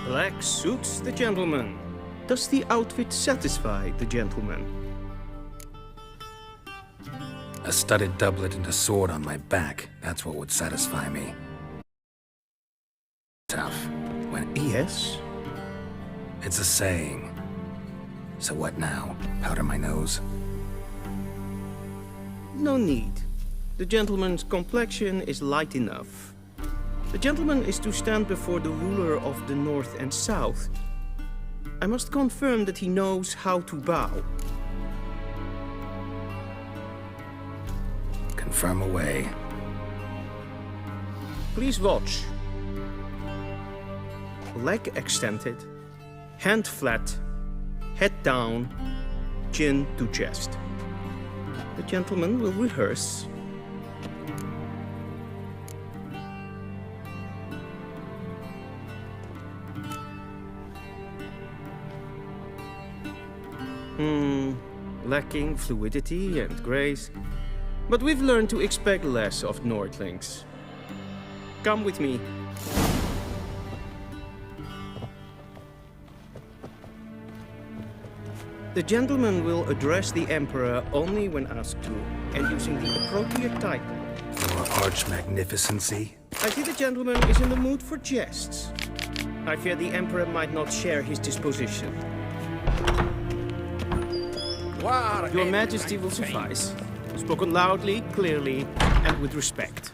Black suits the gentleman. Does the outfit satisfy the gentleman? A studded doublet and a sword on my back. That's what would satisfy me. Tough. When Yes? it's a saying. So what now? Powder my nose? No need. The gentleman's complexion is light enough. The gentleman is to stand before the ruler of the North and South. I must confirm that he knows how to bow. Confirm away. Please watch. Leg extended, hand flat, head down, chin to chest. The gentleman will rehearse. Lacking fluidity and grace. But we've learned to expect less of Nordlings. Come with me. The gentleman will address the Emperor only when asked to, and using the appropriate title. Your arch magnificency? I see the gentleman is in the mood for jests. I fear the Emperor might not share his disposition. Your Majesty will suffice. Spoken loudly, clearly, and with respect.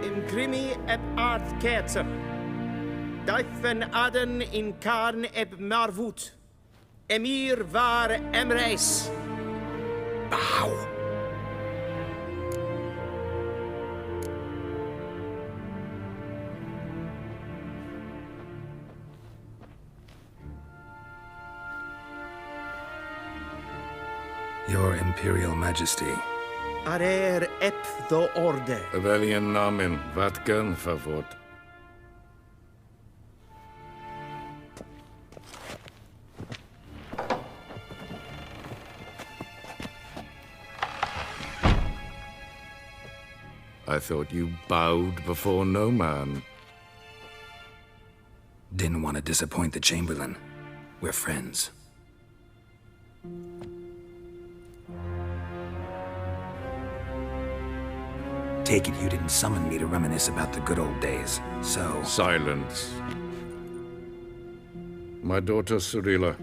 Imgrimi eb art ketzer. Daifen aden in karn eb marvut. Emir var emreis. Bow! Your Imperial Majesty. Arer ep the orde. Rebellion namen, Vatkan favort. I thought you bowed before no man. Didn't want to disappoint the Chamberlain. We're friends. Take it you didn't summon me to reminisce about the good old days, so... Silence. My daughter Cirilla,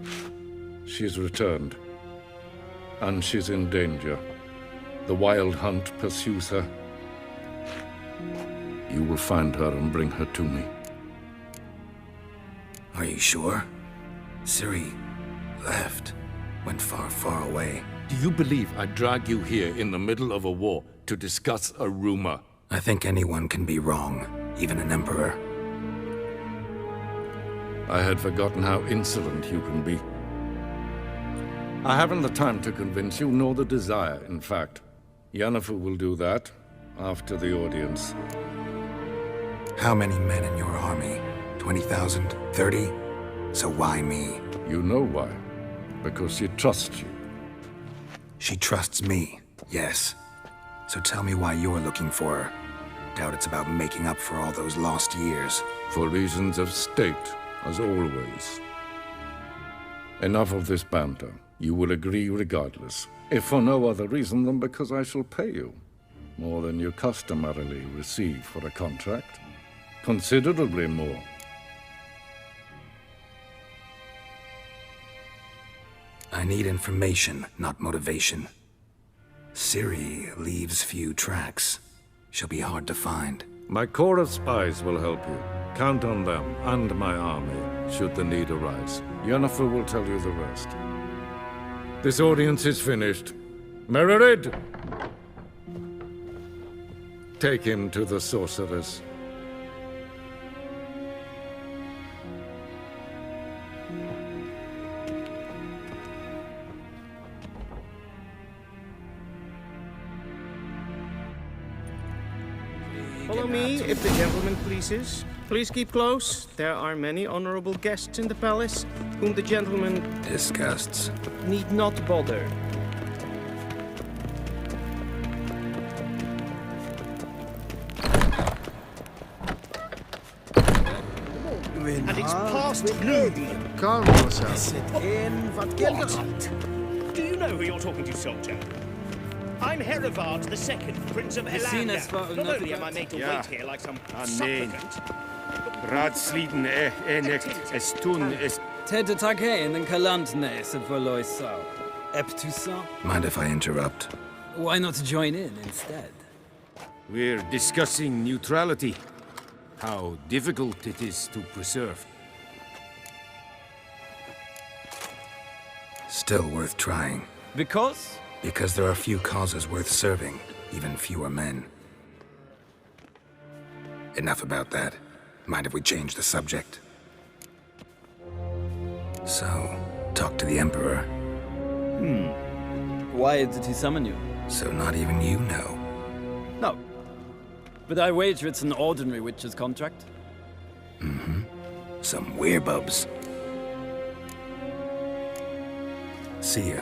she's returned. And she's in danger. The Wild Hunt pursues her. You will find her and bring her to me. Are you sure? Ciri left. Went far, far away. Do you believe I'd drag you here in the middle of a war to discuss a rumor? I think anyone can be wrong, even an emperor. I had forgotten how insolent you can be. I haven't the time to convince you, nor the desire, in fact. Yennefer will do that after the audience. How many men in your army? 20,000? 30? So why me? You know why. Because she trusts you. She trusts me, yes. So tell me why you're looking for her. Doubt it's about making up for all those lost years. For reasons of state, as always. Enough of this banter. You will agree regardless. If for no other reason than because I shall pay you. More than you customarily receive for a contract. Considerably more. I need information, not motivation. Ciri leaves few tracks. She'll be hard to find. My corps of spies will help you. Count on them and my army, should the need arise. Yennefer will tell you the rest. This audience is finished. Mererid! Take him to the sorceress. Follow me if the gentleman pleases. Please keep close. There are many honorable guests in the palace, whom the gentleman Disgusts. need not bother. And it's past noon. Calm yourself. What? Do you know who you're talking to, soldier? I'm Herivard II, Prince of Elander. Not only am I made to wait here like some supplicant... Raadsliden enecht estun est... Ted Take and Kalantne se Voloisau. Eptusa? Mind if I interrupt? Why not join in instead? We're discussing neutrality. How difficult it is to preserve. Still worth trying. Because? Because there are few causes worth serving, even fewer men. Enough about that. Mind if we change the subject? So, talk to the Emperor. Why did he summon you? So not even you know. No. But I wager it's an ordinary witch's contract. Some werebubs. See ya.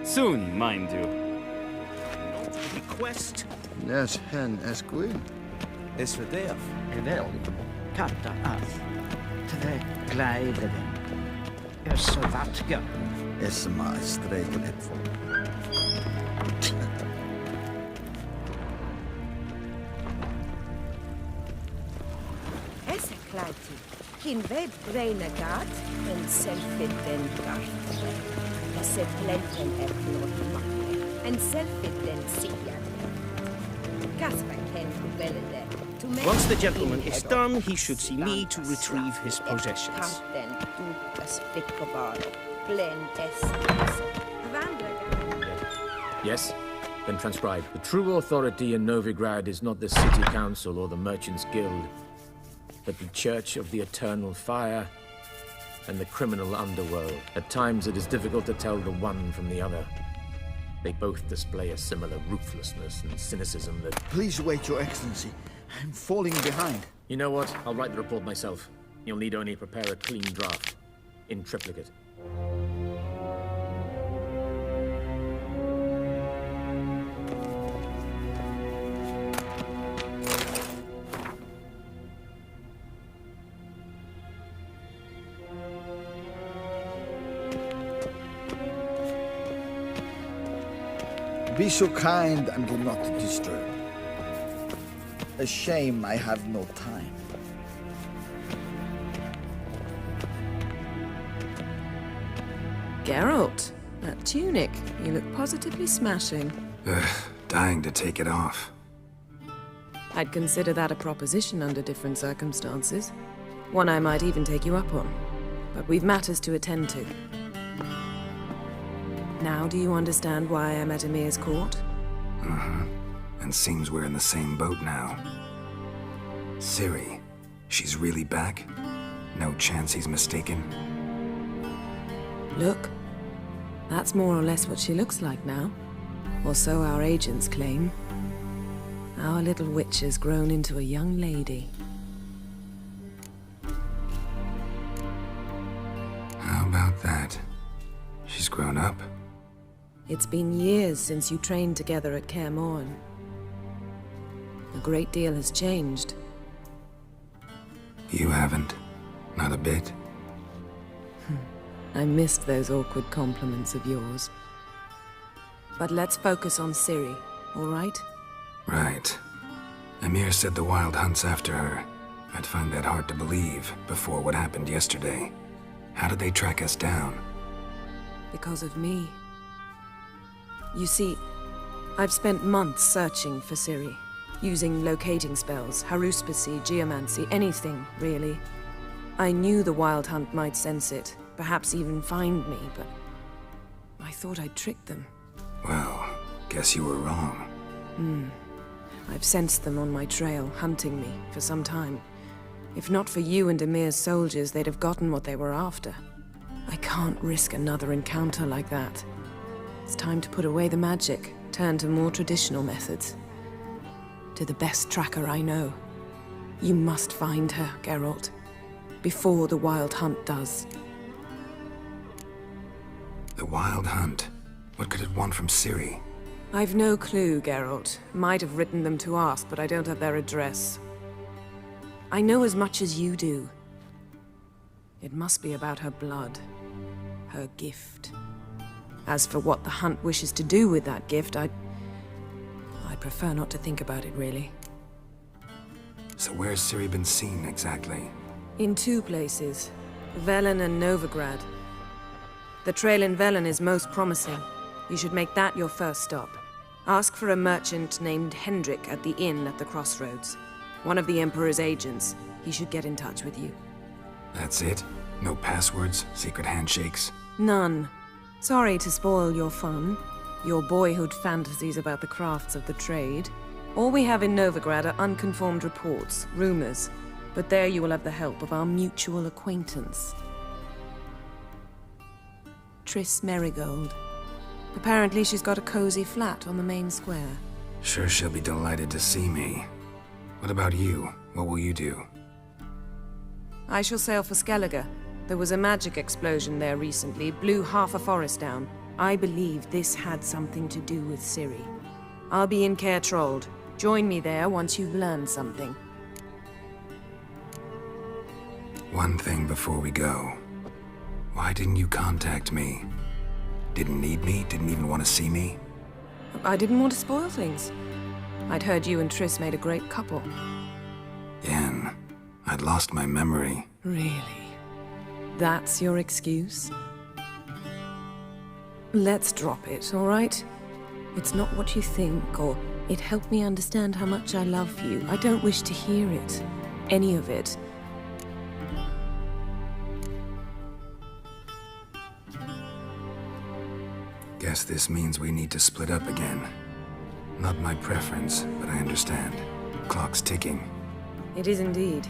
Soon, mind you. Request. Nes hen esquin. Is verdeeld. Geweldig. Katta af. Tre glijden. Så vatga. Es ma streken het voor. Essa Claiti, Kin ved Renegat, en Selfid den Gart. Essa Plenten Epnot en Selfid den Sian. Caspar Ken Kubelede. Once the gentleman is done, he should see me to retrieve his possessions. Yes? Then transcribe. The true authority in Novigrad is not the city council or the merchants' guild, but the Church of the Eternal Fire and the criminal underworld. At times it is difficult to tell the one from the other. They both display a similar ruthlessness and cynicism that... Please wait, Your Excellency. I'm falling behind. You know what? I'll write the report myself. You'll need only prepare a clean draft. In triplicate. Be so kind and do not disturb. A shame I have no time. Geralt, that tunic. You look positively smashing. Dying to take it off. I'd consider that a proposition under different circumstances. One I might even take you up on. But we've matters to attend to. Now do you understand why I'm at Emir's court? And seems we're in the same boat now. Ciri, she's really back? No chance he's mistaken? Look, that's more or less what she looks like now. Or so our agents claim. Our little witch has grown into a young lady. How about that? She's grown up? It's been years since you trained together at Kaer Morhen. A great deal has changed. You haven't. Not a bit. I missed those awkward compliments of yours. But let's focus on Ciri, all right? Right. Emir said the Wild hunt's after her. I'd find that hard to believe before what happened yesterday. How did they track us down? Because of me. You see, I've spent months searching for Ciri, using locating spells, haruspicy, geomancy, anything, really. I knew the Wild Hunt might sense it, perhaps even find me, but I thought I'd tricked them. Well, guess you were wrong. I've sensed them on my trail, hunting me, for some time. If not for you and Emir's soldiers, they'd have gotten what they were after. I can't risk another encounter like that. It's time to put away the magic, turn to more traditional methods. To the best tracker I know. You must find her, Geralt. Before the Wild Hunt does. The Wild Hunt? What could it want from Ciri? I've no clue, Geralt. Might have written them to ask, but I don't have their address. I know as much as you do. It must be about her blood. Her gift. As for what the Hunt wishes to do with that gift, I prefer not to think about it, really. So where's Ciri been seen, exactly? In 2 places. Velen and Novigrad. The trail in Velen is most promising. You should make that your first stop. Ask for a merchant named Hendrik at the inn at the crossroads. One of the Emperor's agents. He should get in touch with you. That's it? No passwords? Secret handshakes? None. Sorry to spoil your fun. Your boyhood fantasies about the crafts of the trade. All we have in Novigrad are unconfirmed reports, rumors. But there you will have the help of our mutual acquaintance. Triss Merigold. Apparently she's got a cozy flat on the main square. Sure she'll be delighted to see me. What about you? What will you do? I shall sail for Skellige. There was a magic explosion there recently, blew half a forest down. I believe this had something to do with Ciri. I'll be in Caer Trolde. Join me there once you've learned something. One thing before we go. Why didn't you contact me? Didn't need me? Didn't even want to see me? I didn't want to spoil things. I'd heard you and Triss made a great couple. Yen, I'd lost my memory. Really? That's your excuse? Let's drop it, all right? It's not what you think, or it helped me understand how much I love you. I don't wish to hear it. Any of it. Guess this means we need to split up again. Not my preference, but I understand. Clock's ticking. It is indeed.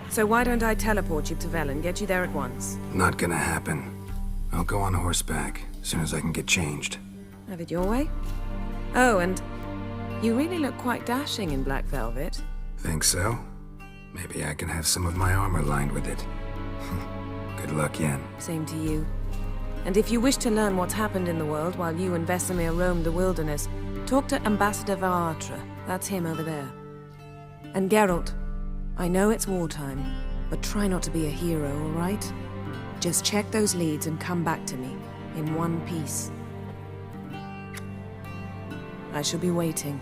So why don't I teleport you to Velen, get you there at once? Not gonna happen. I'll go on horseback, as soon as I can get changed. Have it your way? Oh, and you really look quite dashing in black velvet. Think so? Maybe I can have some of my armor lined with it. Good luck, Yen. Same to you. And if you wish to learn what's happened in the world while you and Vesemir roamed the wilderness, talk to Ambassador Varatra. That's him over there. And Geralt, I know it's wartime, but try not to be a hero, all right? Just check those leads and come back to me, in one piece. I shall be waiting.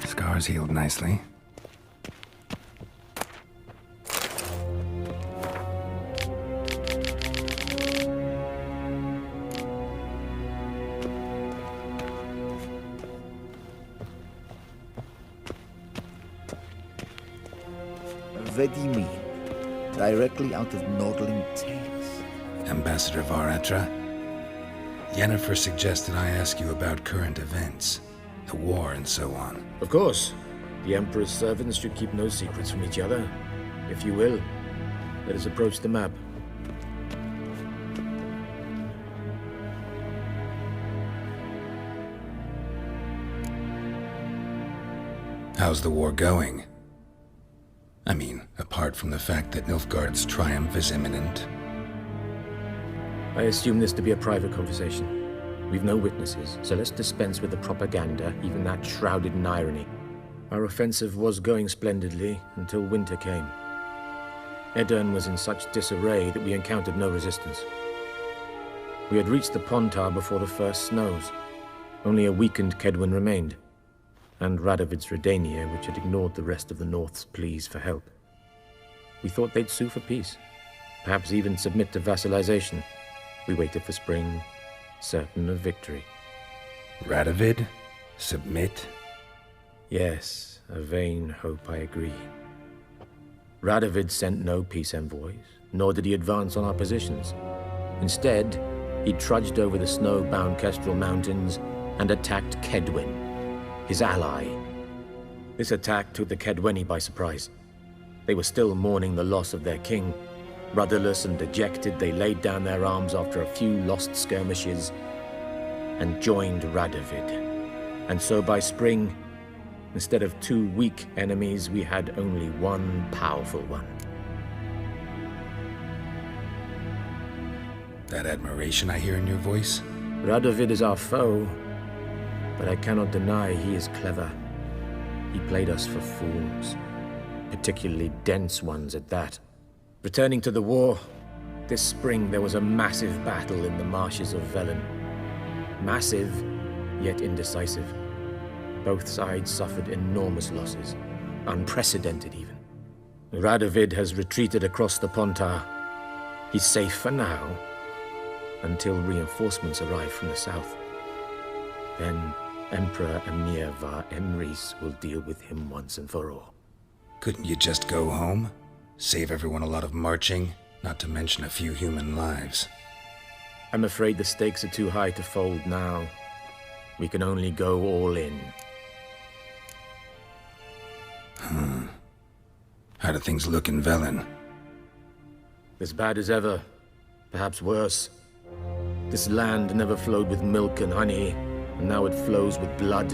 Scars healed nicely. What do you mean? Directly out of Nordling Tales? Ambassador Varatra? Yennefer suggested I ask you about current events. The war and so on. Of course. The Emperor's servants should keep no secrets from each other. If you will, let us approach the map. How's the war going? I mean, apart from the fact that Nilfgaard's triumph is imminent. I assume this to be a private conversation. We've no witnesses, so let's dispense with the propaganda, even that shrouded in irony. Our offensive was going splendidly until winter came. Edirne was in such disarray that we encountered no resistance. We had reached the Pontar before the first snows. Only a weakened Kedwen remained, and Radovid's Redania, which had ignored the rest of the North's pleas for help. We thought they'd sue for peace, perhaps even submit to vassalization. We waited for spring, certain of victory. Radovid? Submit? Yes, a vain hope, I agree. Radovid sent no peace envoys, nor did he advance on our positions. Instead, he trudged over the snow-bound Kestrel Mountains and attacked Kedwen, his ally. This attack took the Kedweni by surprise. They were still mourning the loss of their king. Rudderless and dejected, they laid down their arms after a few lost skirmishes and joined Radovid. And so by spring, instead of 2 weak enemies, we had only one powerful one. That admiration I hear in your voice? Radovid is our foe, but I cannot deny he is clever. He played us for fools, particularly dense ones at that. Returning to the war, this spring there was a massive battle in the marshes of Velen. Massive, yet indecisive. Both sides suffered enormous losses, unprecedented even. Radovid has retreated across the Pontar. He's safe for now, until reinforcements arrive from the south. Then Emperor Emir var Emrys will deal with him once and for all. Couldn't you just go home? Save everyone a lot of marching, not to mention a few human lives. I'm afraid the stakes are too high to fold now. We can only go all in. How do things look in Velen? As bad as ever, perhaps worse. This land never flowed with milk and honey, and now it flows with blood.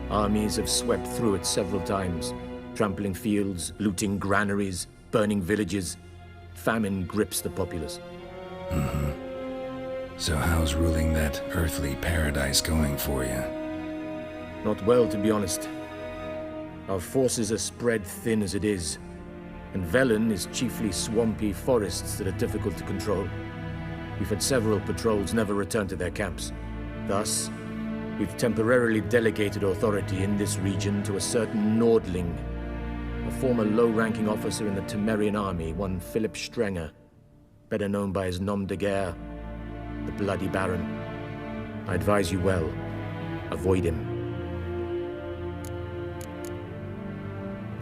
Armies have swept through it several times, trampling fields, looting granaries, burning villages. Famine grips the populace. So how's ruling that earthly paradise going for you? Not well, to be honest. Our forces are spread thin as it is, and Velen is chiefly swampy forests that are difficult to control. We've had several patrols never return to their camps. Thus, we've temporarily delegated authority in this region to a certain Nordling, a former low-ranking officer in the Temerian army, one Philip Strenger, better known by his nom de guerre, the Bloody Baron. I advise you well. Avoid him.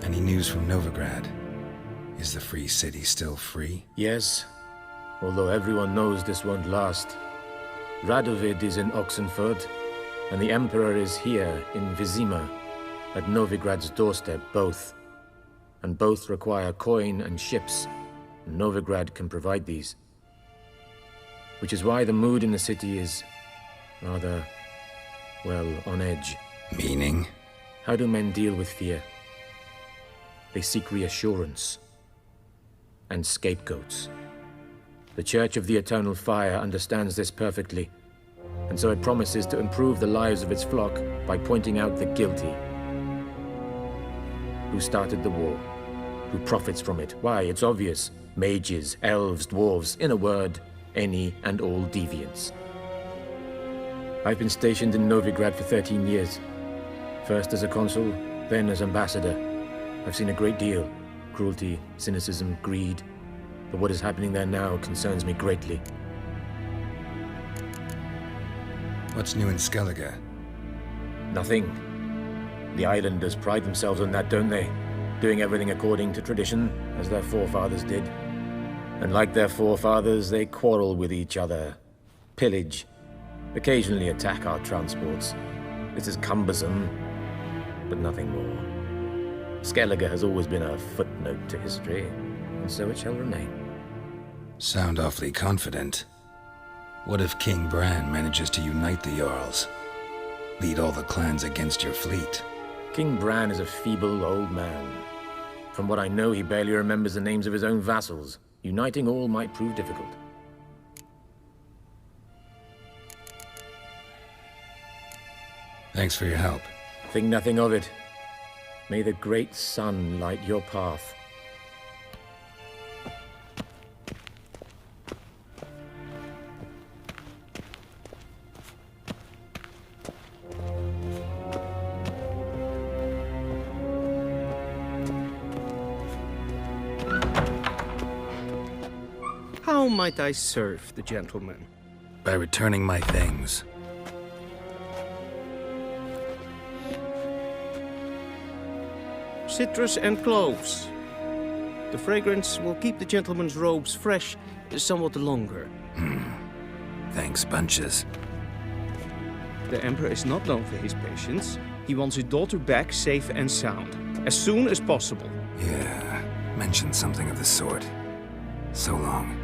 Any news from Novigrad? Is the free city still free? Yes, although everyone knows this won't last. Radovid is in Oxenfurt, and the Emperor is here in Vizima, at Novigrad's doorstep, both. And both require coin and ships, and Novigrad can provide these. Which is why the mood in the city is rather, well, on edge. Meaning? How do men deal with fear? They seek reassurance and scapegoats. The Church of the Eternal Fire understands this perfectly, and so it promises to improve the lives of its flock by pointing out the guilty. Who started the war? Who profits from it? Why, it's obvious. Mages, elves, dwarves, in a word, any and all deviants. I've been stationed in Novigrad for 13 years. First as a consul, then as ambassador. I've seen a great deal. Cruelty, cynicism, greed. But what is happening there now concerns me greatly. What's new in Skellige? Nothing. The islanders pride themselves on that, don't they? Doing everything according to tradition, as their forefathers did. And like their forefathers, they quarrel with each other, pillage, occasionally attack our transports. This is cumbersome, but nothing more. Skellige has always been a footnote to history, and so it shall remain. Sound awfully confident. What if King Bran manages to unite the Jarls? Lead all the clans against your fleet? King Bran is a feeble old man. From what I know, he barely remembers the names of his own vassals. Uniting all might prove difficult. Thanks for your help. Think nothing of it. May the great sun light your path. How might I serve the gentleman? By returning my things. Citrus and cloves. The fragrance will keep the gentleman's robes fresh somewhat longer. Thanks, bunches. The Emperor is not known for his patience. He wants his daughter back safe and sound, as soon as possible. Yeah, mentioned something of the sort. So long.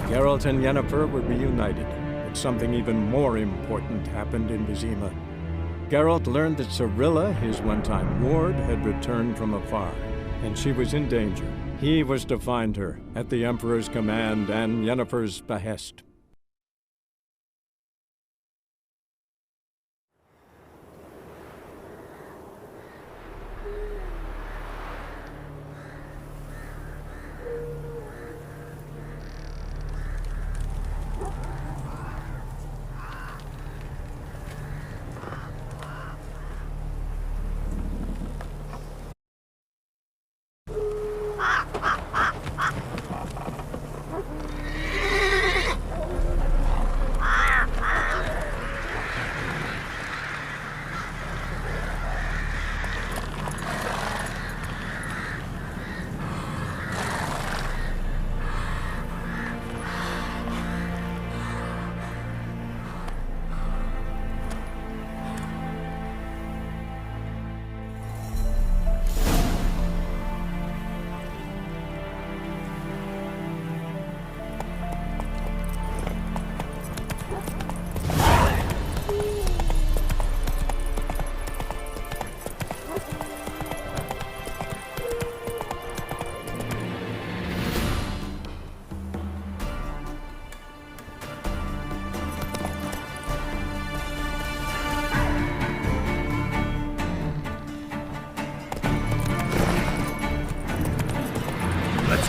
Geralt and Yennefer were reunited, but something even more important happened in Vizima. Geralt learned that Cirilla, his one-time ward, had returned from afar, and she was in danger. He was to find her, at the Emperor's command and Yennefer's behest.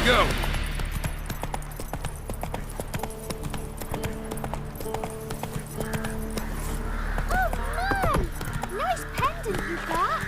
Go! Oh, man! Nice pendant you got.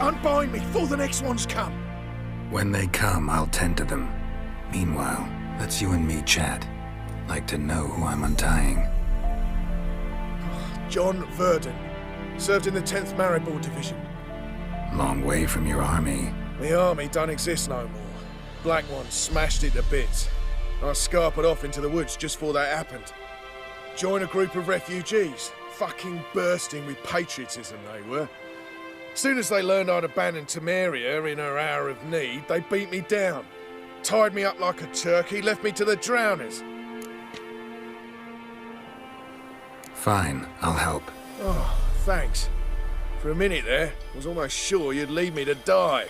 Unbind me before the next ones come. When they come, I'll tend to them. Meanwhile, let's you and me chat. Like to know who I'm untying. John Verdon. Served in the 10th Maribor Division. Long way from your army. The army don't exist no more. Black Ones smashed it to bits. I scarpered off into the woods just before that happened. Joined a group of refugees. Fucking bursting with patriotism they were. Soon as they learned I'd abandoned Temeria in her hour of need, they beat me down. Tied me up like a turkey, left me to the drowners. Fine, I'll help. Oh, thanks. For a minute there, I was almost sure you'd leave me to die.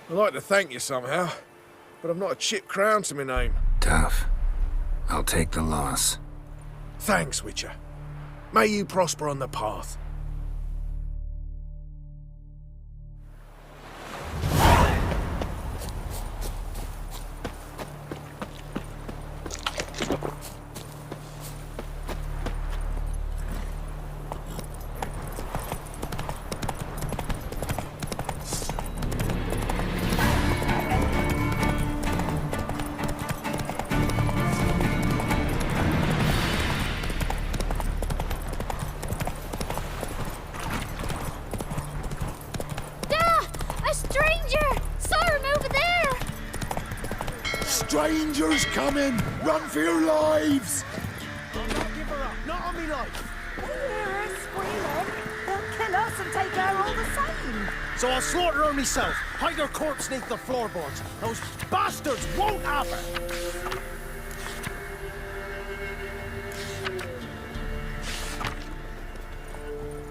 I'd like to thank you somehow, but I've not a chip crown to my name. Tough. I'll take the loss. Thanks, Witcher. May you prosper on the path. Strangers coming! Run for your lives! I'll not give her up, not on me life. We hear her squealing. They'll kill us and take her all the same. So I'll slaughter her myself, hide her corpse beneath the floorboards. Those bastards won't have her!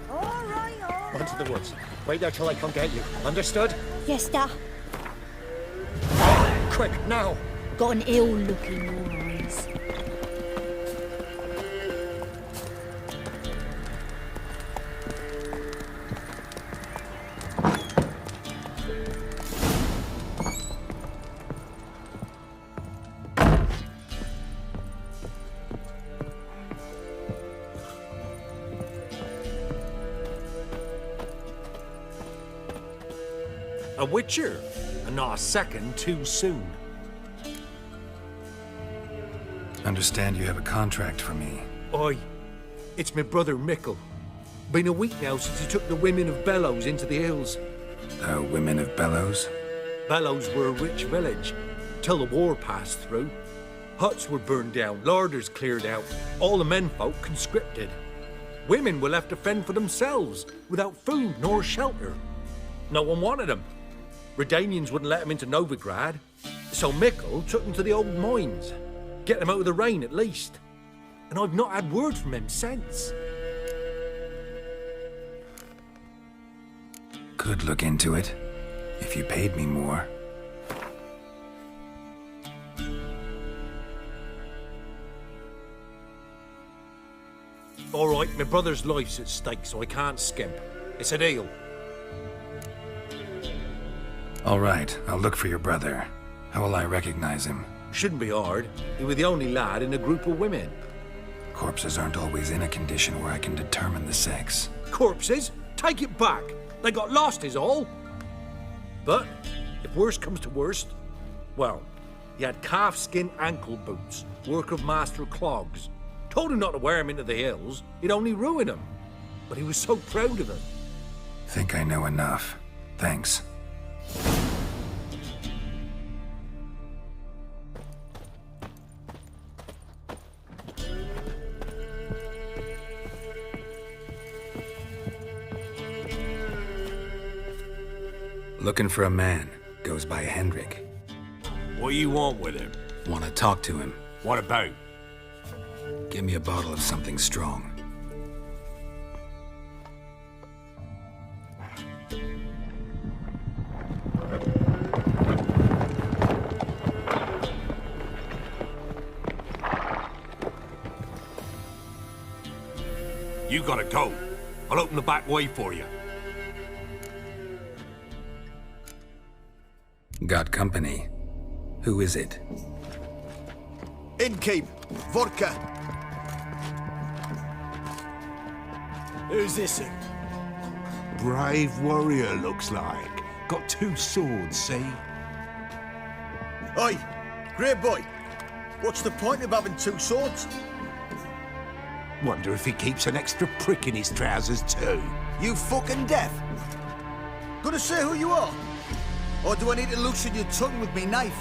All right. Run to the woods. Wait there till I come get you. Understood? Yes, sir. Quick, now! Got an ill look in your eyes. A witcher, and not a second too soon. Understand you have a contract for me. Oi, it's my brother Mickle. Been a week now since he took the women of Bellows into the hills. The women of Bellows? Bellows were a rich village, till the war passed through. Huts were burned down, larders cleared out, all the menfolk conscripted. Women were left to fend for themselves, without food nor shelter. No one wanted them. Redanians wouldn't let them into Novigrad, so Mickle took them to the old mines. Get them out of the rain, at least. And I've not had word from him since. Could look into it, if you paid me more. All right, my brother's life's at stake, so I can't skimp. It's a deal. All right, I'll look for your brother. How will I recognize him? Shouldn't be hard. He was the only lad in a group of women. Corpses aren't always in a condition where I can determine the sex. Corpses? Take it back. They got lost is all. But, if worst comes to worst, well, he had calfskin ankle boots, work of Master Clogs. Told him not to wear him into the hills, it'd only ruin him. But he was so proud of him. Think I know enough. Thanks. Looking for a man. Goes by Hendrik. What do you want with him? Want to talk to him. What about? Give me a bottle of something strong. You gotta go. I'll open the back way for you. Got company. Who is it? Innkeep, Vodka. Who's this? Brave warrior, looks like. Got 2 swords, see? Oi, great boy. What's the point of having 2 swords? Wonder if he keeps an extra prick in his trousers too. You fucking deaf? Gonna say who you are? Or do I need to loosen your tongue with me knife?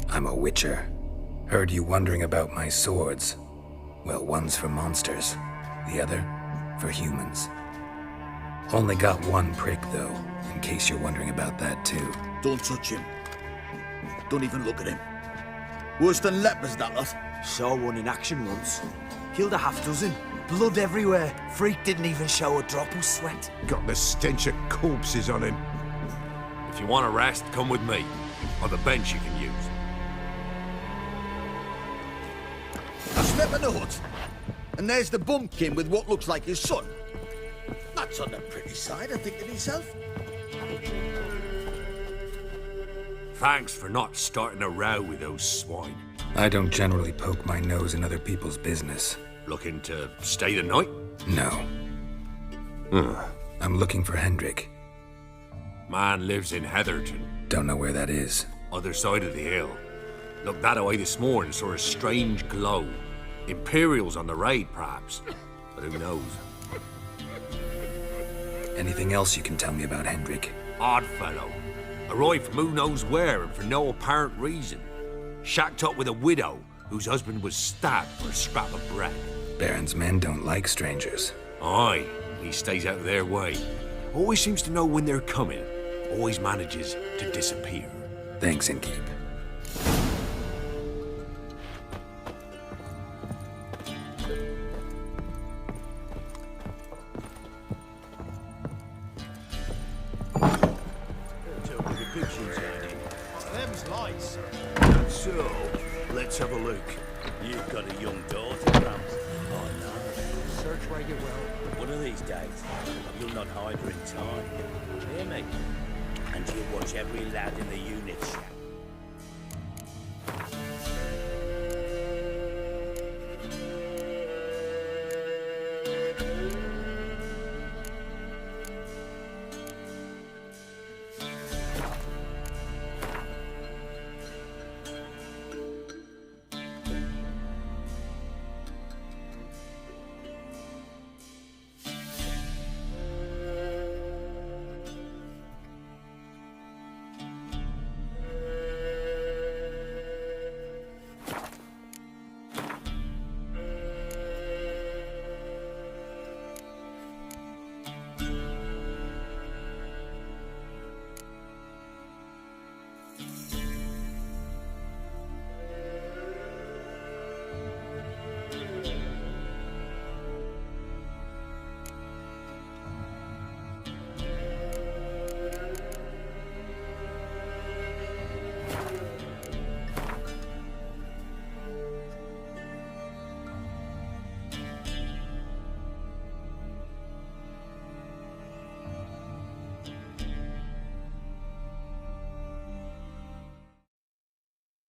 I'm a witcher. Heard you wondering about my swords. Well, one's for monsters, the other for humans. Only got 1 prick, though, in case you're wondering about that, too. Don't touch him. Don't even look at him. Worse than lepers, that lot. Saw one in action once. Killed a half-dozen. Blood everywhere. Freak didn't even show a drop of sweat. Got the stench of corpses on him. If you want a rest, come with me. or the bench you can use. I step in the hut, and there's the bumpkin with what looks like his son. That's on the pretty side, I think to myself. Thanks for not starting a row with those swine. I don't generally poke my nose in other people's business. Looking to stay the night? No. I'm looking for Hendrik. Man lives in Heatherton. Don't know where that is. Other side of the hill. Looked that away this morning, saw a strange glow. Imperials on the raid, perhaps. But who knows? Anything else you can tell me about Hendrik? Odd fellow. Arrived from who knows where and for no apparent reason. Shacked up with a widow whose husband was stabbed for a scrap of bread. Baron's men don't like strangers. Aye, he stays out of their way. Always seems to know when they're coming. Always manages to disappear. Thanks, Innkeep. Them's lights. So, let's have a look. You've got a young daughter, Gramps. Oh, no. Search where you will. One of these days, you'll not hide her in time. Hear me? And you'll watch every lad in the unit shack